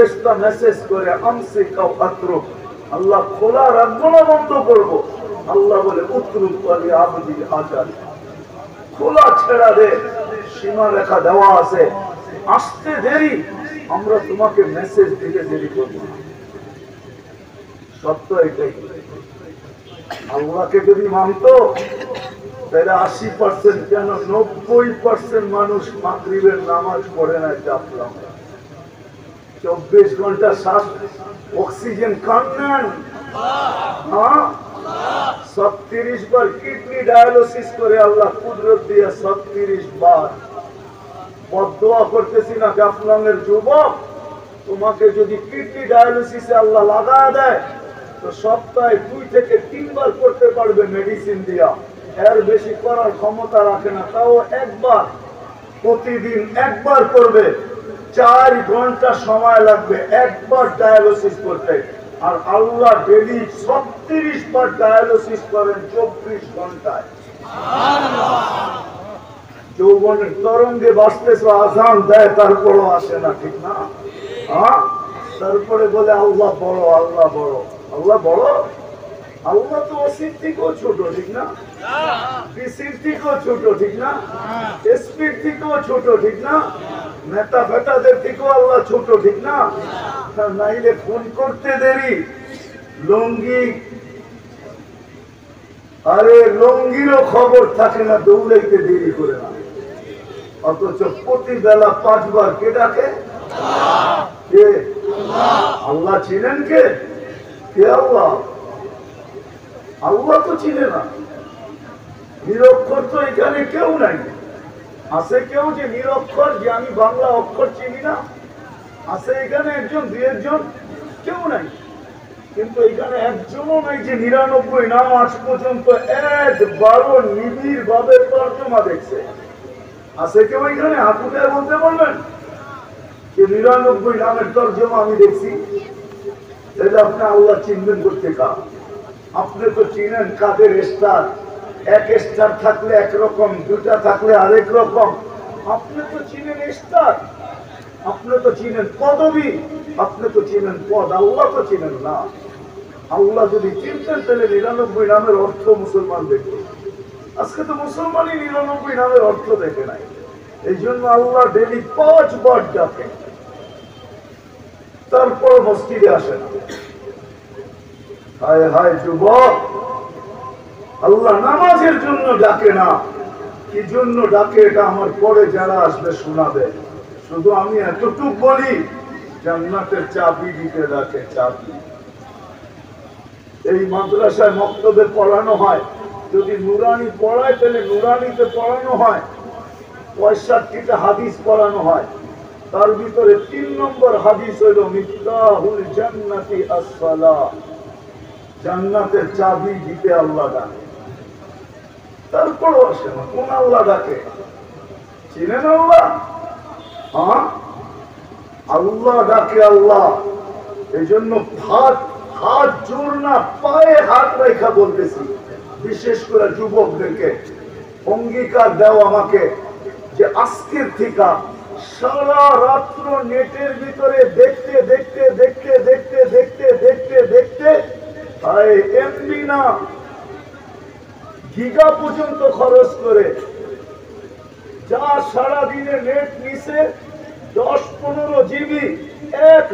ফেরেশতা মেসেজ করে আমসিক আও আতরুক, আল্লাহ খোলা রাখবো না বন্ধ করবো? আল্লাহ বলে উতরুক ওয়ালি আবদিল আজাল, খোলা ছেড়া দে, সীমা রেখা দেওয়া আছে, আসতে দেরি, আমরা তোমাকে মেসেজ দিতে দেরি করবো না। সত্য এটাই। আল্লাহকে যদি মানতো তাহলে 80% কেন 90% মানুষ মাগরিবের নামাজ পড়ে না জাফলং। 24 ঘন্টা শ্বাস অক্সিজেন কান নেন, হ্যাঁ 36 বার কিডনি ডায়ালিসিস করে আল্লাহ কুদরত দিয়ে 36 বার বদদোয়া করতেছি না জাফলং এর যুবক, তোমাকে যদি কিডনি ডায়ালিসিসে আল্লাহ লাগা দেয় তো সপ্তাহে 2 থেকে 3 বার করতে পারবে মেডিসিন দিয়া, এর বেশি করার ক্ষমতা রাখে না। তাও একবার, প্রতিদিন একবার করবে, 4 ঘন্টা সময় লাগবে একবার ডায়ালিসিস করতে। আর আল্লাহ ডেলি 36 বার ডায়ালিসিস করেন 24 ঘন্টায়। যৌবনের তরঙ্গে বাঁচতেছ, আজান দেয় তারপরও আসে না, ঠিক না? হ্যাঁ, তারপরে বলে আল্লাহ বড়, আল্লাহ বড়, আল্লাহ বড়। আল্লাহ তো অসির থেকেও ছোট, ঠিক না? পিসির থেকেও ছোট, ঠিক না? এসপির থেকেও ছোট, ঠিক না? নেতা ফেতাদের থেকেও আল্লাহ ছোট, ঠিক না? নাইলে ফোন করতে দেরি, লুঙ্গি, আরে লুঙ্গিরও খবর থাকে না, দৌড়াইতে দেরি করে না। অথচ প্রতি বেলা 5 বার কে ডাকে? কে? আল্লাহ চিনেন কে? কে আল্লাহ? আল্লাহ তো চিনে না। নিরক্ষর তো এখানে কেউ নাই। আছে কেউ যে নিরক্ষর, যে আমি বাংলা অক্ষর চিনি না? আছে এখানে একজন, 2-1 কেউ নাই। কিন্তু এখানে একজনও নাই যে 99 নাম আজ পর্যন্ত একবারও নিবিড় ভাবে তর্জমা দেখছে। আছে কেউ এখানে? হাত উঠে বলতে পারবেন যে 99 নামের তর্জমা আমি দেখছি? তাহলে আপনি আল্লাহ চিনবেন করতে কা? আপনি তো চিনেন কাদের স্টার, 1 স্টার থাকলে একরকম, 2টা থাকলে আরেক রকম। আপনি তো চিনেন স্টার, আপনি তো চিনেন পদবী, আপনি তো চিনেন পদ, আল্লাহ তো চিনেন না। আল্লাহ যদি চিনতেন তাহলে 99 নামের অর্থ মুসলমান দেখত। আজকে তো মুসলমানই 99 নামের অর্থ দেখে নাই। এই জন্য আল্লাহ ডেলি 5 বার ডাকে, তারপর মসজিদে আসে না। হায় হায় যুবক, আল্লাহ নামাজের জন্য ডাকে না, কি জন্য ডাকে এটা আমার পরে যারা আসবে শোনাবে। শুধু আমি এতটুক বলি, জান্নাতের চাবি দিতে ডাকে, চাবি। এই মাদ্রাসায় মক্তবে পড়ানো হয়, যদি নুরানি পড়ায় তাহলে নুরানিতে পড়ানো হয়, 65টা হাদিস পড়ানো হয়। তার ভিতরে 3 নম্বর হাদিস হইল মিফতাহুল জান্নাতি আস-সালাহ, জান্নাতের চাবি দিতে আল্লাহ ডাকে। তারপরও আসে না। কোন আল্লাহ ডাকে? চিনেন আল্লাহ? হ্যাঁ, আল্লাহ ডাকে আল্লাহ। এই জন্য হাত জোর না, পায়ে হাত রেখা বলতেছি, বিশেষ করে যুবকদেরকে অঙ্গীকার দাও আমাকে যে আজকের থেকে সারা রাত্র নেটের ভিতরে দেখতে দেখতে দেখতে দেখতে দেখতে দেখতে দেখতে এমবি না গিগা পর্যন্ত খরচ করে যা সারা দিনে নেট নিছে 10-15 জিবি এক